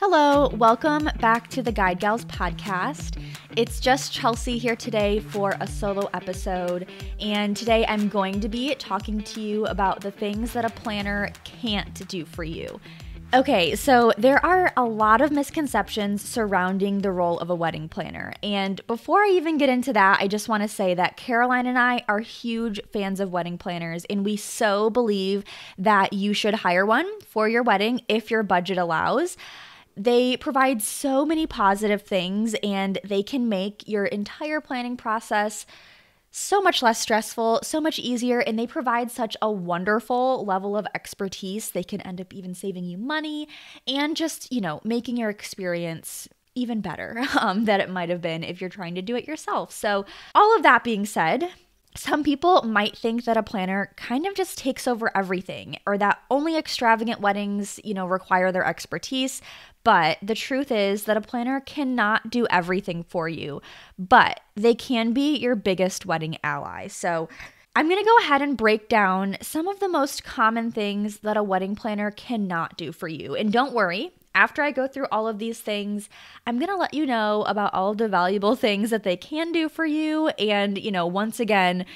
Hello, welcome back to the Guide Gals podcast. It's just Chelsea here today for a solo episode, and today I'm going to be talking to you about the things that a planner can't do for you. Okay, so there are a lot of misconceptions surrounding the role of a wedding planner, and before I even get into that, I just want to say that Caroline and I are huge fans of wedding planners, and we so believe that you should hire one for your wedding if your budget allows. They provide so many positive things, and they can make your entire planning process so much less stressful, so much easier, and they provide such a wonderful level of expertise. They can end up even saving you money and just, making your experience even better than it might have been if you're trying to do it yourself. So all of that being said, some people might think that a planner kind of just takes over everything, or that only extravagant weddings, require their expertise. But the truth is that a planner cannot do everything for you, but they can be your biggest wedding ally. So I'm going to go ahead and break down some of the most common things that a wedding planner cannot do for you. And don't worry, after I go through all of these things, I'm going to let you know about all of the valuable things that they can do for you. And, once again,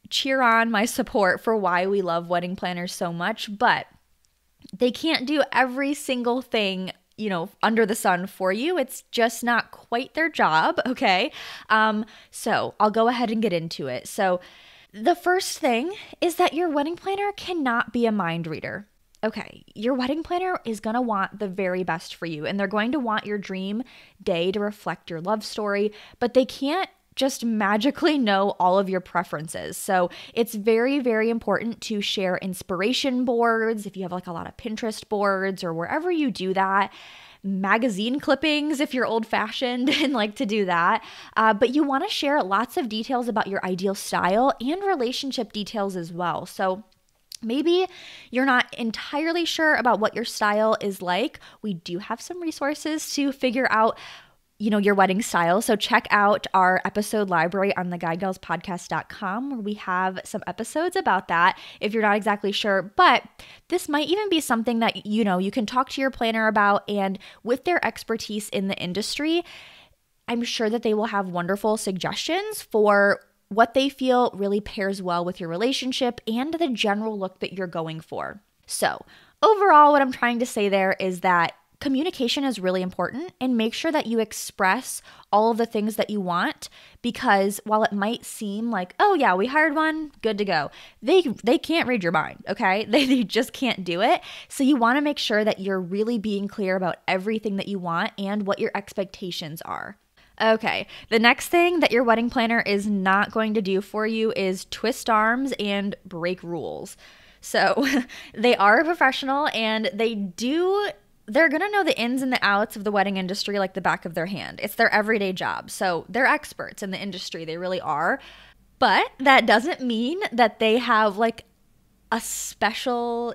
cheer on my support for why we love wedding planners so much. But they can't do every single thing under the sun for you. It's just not quite their job, okay? So I'll go ahead and get into it. So the first thing is that your wedding planner cannot be a mind reader. Okay, your wedding planner is going to want the very best for you, and they're going to want your dream day to reflect your love story, but they can't just magically know all of your preferences. So it's very, very important to share inspiration boards if you have a lot of Pinterest boards or wherever you do that. Magazine clippings if you're old-fashioned and like to do that. But you want to share lots of details about your ideal style and relationship details as well. So maybe you're not entirely sure about what your style is like. We do have some resources to figure out your wedding style. So check out our episode library on theguidegalspodcast.com, where we have some episodes about that if you're not exactly sure. But this might even be something that, you can talk to your planner about, and with their expertise in the industry, I'm sure that they will have wonderful suggestions for what they feel really pairs well with your relationship and the general look that you're going for. So overall, what I'm trying to say there is that communication is really important, and make sure that you express all of the things that you want, because while it might seem like, oh yeah, we hired one, good to go, they can't read your mind, okay? They just can't do it. So you want to make sure that you're really being clear about everything that you want and what your expectations are. Okay, the next thing that your wedding planner is not going to do for you is twist arms and break rules. So they are a professional, and they're going to know the ins and the outs of the wedding industry like the back of their hand. It's their everyday job. So they're experts in the industry. They really are. But that doesn't mean that they have a special,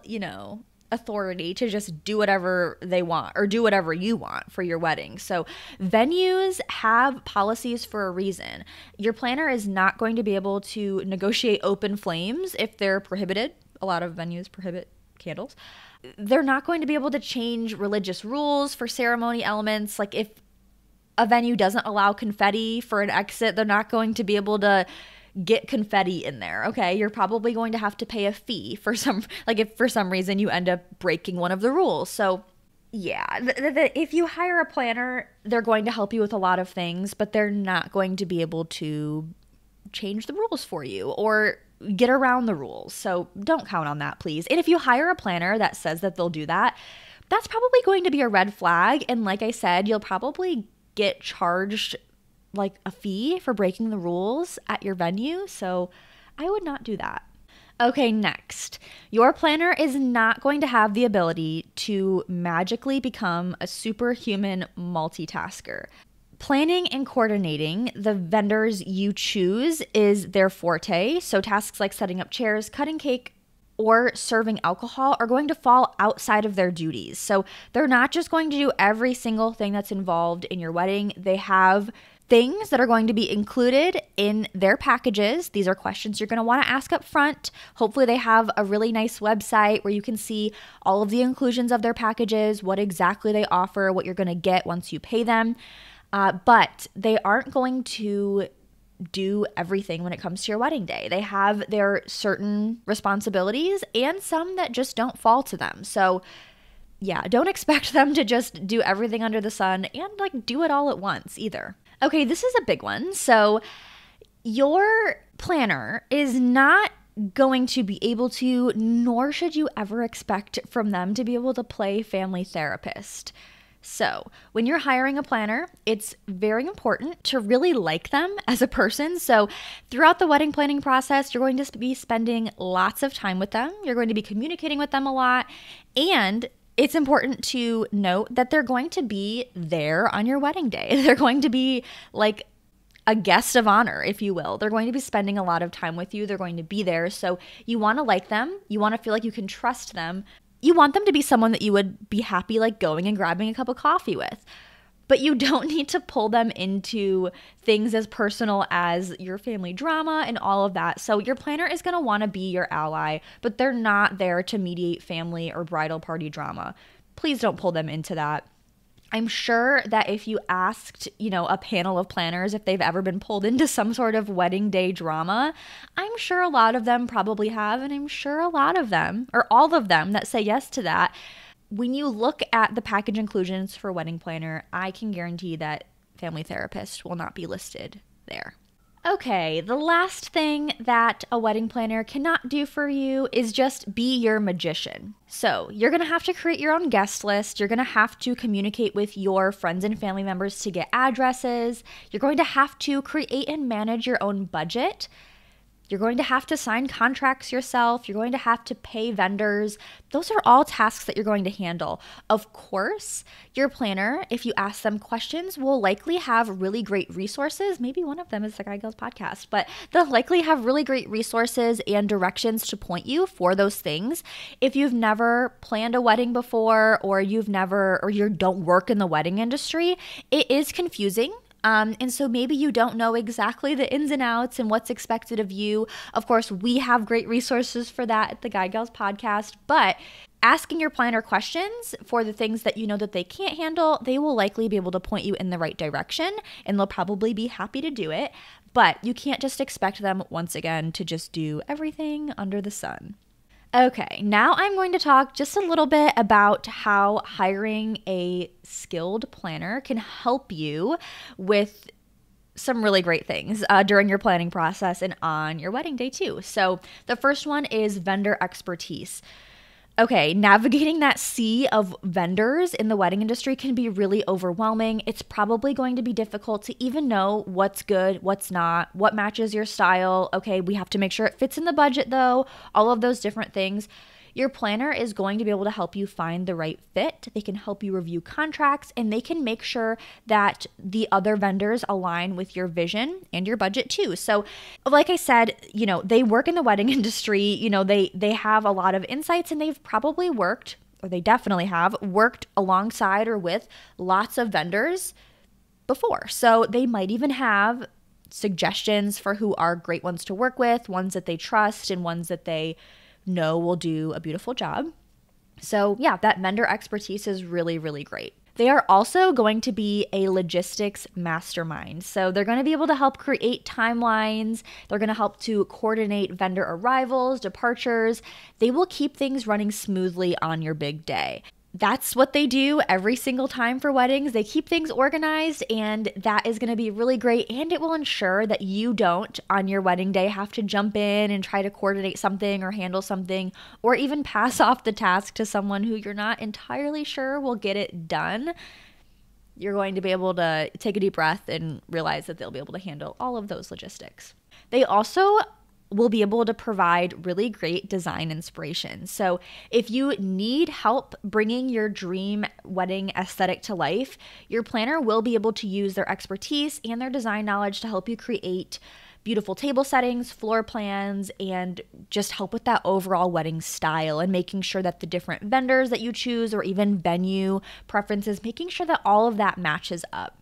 authority to just do whatever they want or do whatever you want for your wedding. So venues have policies for a reason. Your planner is not going to be able to negotiate open flames if they're prohibited. A lot of venues prohibit candles. They're not going to be able to change religious rules for ceremony elements. Like if a venue doesn't allow confetti for an exit, they're not going to be able to get confetti in there, okay? You're probably going to have to pay a fee for if for some reason you end up breaking one of the rules. So yeah, if you hire a planner, they're going to help you with a lot of things, but they're not going to be able to change the rules for you or get around the rules. So don't count on that, please. And if you hire a planner that says that they'll do that, that's probably going to be a red flag. And like I said, you'll probably get charged a fee for breaking the rules at your venue. So I would not do that. Okay, next. Your planner is not going to have the ability to magically become a superhuman multitasker. Planning and coordinating the vendors you choose is their forte, so tasks like setting up chairs, cutting cake, or serving alcohol are going to fall outside of their duties. So they're not just going to do every single thing that's involved in your wedding. They have things that are going to be included in their packages. These are questions you're going to want to ask up front. Hopefully they have a really nice website where you can see all of the inclusions of their packages, what exactly they offer, what you're going to get once you pay them. But they aren't going to do everything when it comes to your wedding day. They have their certain responsibilities and some that just don't fall to them. So yeah, don't expect them to just do everything under the sun and like do it all at once either. Okay, this is a big one. So your planner is not going to be able to, nor should you ever expect from them to be able to play family therapist. So when you're hiring a planner, it's very important to really like them as a person. So throughout the wedding planning process, you're going to be spending lots of time with them. You're going to be communicating with them a lot. And it's important to note that they're going to be there on your wedding day. They're going to be like a guest of honor, if you will. They're going to be spending a lot of time with you. They're going to be there. So you want to like them. You want to feel like you can trust them. You want them to be someone that you would be happy like going and grabbing a cup of coffee with. But you don't need to pull them into things as personal as your family drama and all of that. So your planner is going to want to be your ally, but they're not there to mediate family or bridal party drama. Please don't pull them into that. I'm sure that if you asked, a panel of planners if they've ever been pulled into some sort of wedding day drama, I'm sure a lot of them probably have, and I'm sure a lot of them, or all of them that say yes to that, when you look at the package inclusions for wedding planner, I can guarantee that family therapist will not be listed there. Okay, the last thing that a wedding planner cannot do for you is just be your magician. So you're going to have to create your own guest list. You're going to have to communicate with your friends and family members to get addresses. You're going to have to create and manage your own budget. You're going to have to sign contracts yourself. You're going to have to pay vendors. Those are all tasks that you're going to handle. Of course, your planner, if you ask them questions, will likely have really great resources. Maybe one of them is the Guide Girls podcast, but they'll likely have really great resources and directions to point you for those things. If you've never planned a wedding before, or you don't work in the wedding industry, it is confusing. And so maybe you don't know exactly the ins and outs and what's expected of you. Of course, we have great resources for that at the Guide Gals podcast, but asking your planner questions for the things that you know that they can't handle, they will likely be able to point you in the right direction, and they'll probably be happy to do it. But you can't just expect them, once again, to just do everything under the sun. Okay, now I'm going to talk just a little bit about how hiring a skilled planner can help you with some really great things during your planning process and on your wedding day too. So the first one is vendor expertise. Okay, navigating that sea of vendors in the wedding industry can be really overwhelming. It's probably going to be difficult to even know what's good, what's not, what matches your style. Okay, we have to make sure it fits in the budget though, all of those different things. Your planner is going to be able to help you find the right fit. They can help you review contracts, and they can make sure that the other vendors align with your vision and your budget too. So like I said, they work in the wedding industry, they have a lot of insights, and they've probably worked, or they definitely have worked alongside or with lots of vendors before. So they might even have suggestions for who are great ones to work with, ones that they trust, and ones that they know will do a beautiful job. So yeah, that vendor expertise is really, really great. They are also going to be a logistics mastermind. So they're going to be able to help create timelines. They're going to help to coordinate vendor arrivals, departures. They will keep things running smoothly on your big day. That's what they do every single time for weddings. They keep things organized, and that is going to be really great. And it will ensure that you don't, on your wedding day, have to jump in and try to coordinate something or handle something, or even pass off the task to someone who you're not entirely sure will get it done. You're going to be able to take a deep breath and realize that they'll be able to handle all of those logistics. They also will be able to provide really great design inspiration. So if you need help bringing your dream wedding aesthetic to life, your planner will be able to use their expertise and their design knowledge to help you create beautiful table settings, floor plans, and just help with that overall wedding style, and making sure that the different vendors that you choose, or even venue preferences, making sure that all of that matches up.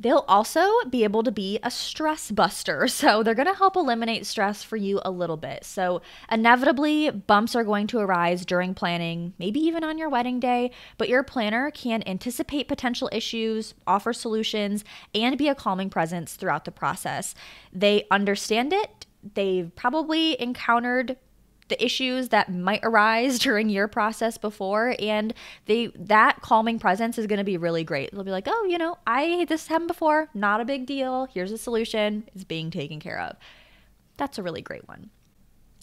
They'll also be able to be a stress buster. So they're going to help eliminate stress for you a little bit. So inevitably, bumps are going to arise during planning, maybe even on your wedding day, but your planner can anticipate potential issues, offer solutions, and be a calming presence throughout the process. They understand it. They've probably encountered the issues that might arise during your process before, and that calming presence is going to be really great. They'll be like, oh, this happened before, not a big deal. Here's a solution. It's being taken care of. That's a really great one.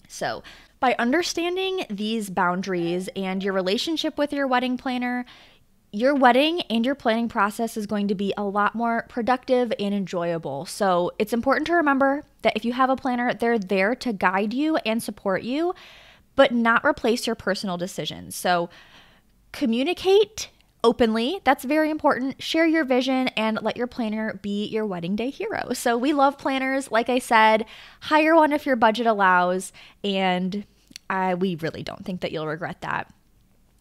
So by understanding these boundaries and your relationship with your wedding planner, your wedding and your planning process is going to be a lot more productive and enjoyable. So it's important to remember that if you have a planner, they're there to guide you and support you, but not replace your personal decisions. So communicate openly. That's very important. Share your vision and let your planner be your wedding day hero. So we love planners. Like I said, hire one if your budget allows, and we really don't think that you'll regret that.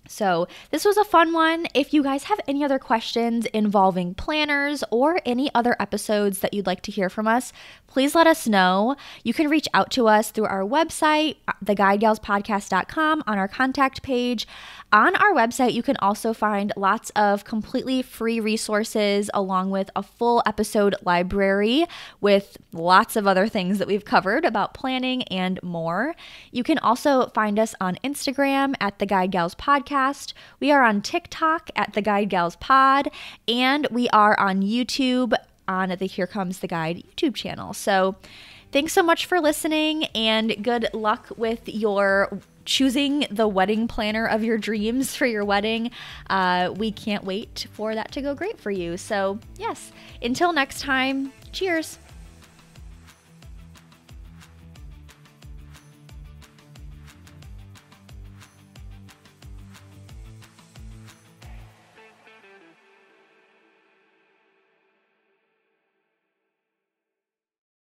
So this was a fun one. If you guys have any other questions involving planners or any other episodes that you'd like to hear from us, please let us know. You can reach out to us through our website, theguidegalspodcast.com, on our contact page. On our website, you can also find lots of completely free resources along with a full episode library with lots of other things that we've covered about planning and more. You can also find us on Instagram at The Guide Gals Podcast. We are on TikTok at The Guide Gals Pod, and we are on YouTube on the Here Comes the Guide YouTube channel. So thanks so much for listening, and good luck with your choosing the wedding planner of your dreams for your wedding. We can't wait for that to go great for you. So yes, until next time, cheers.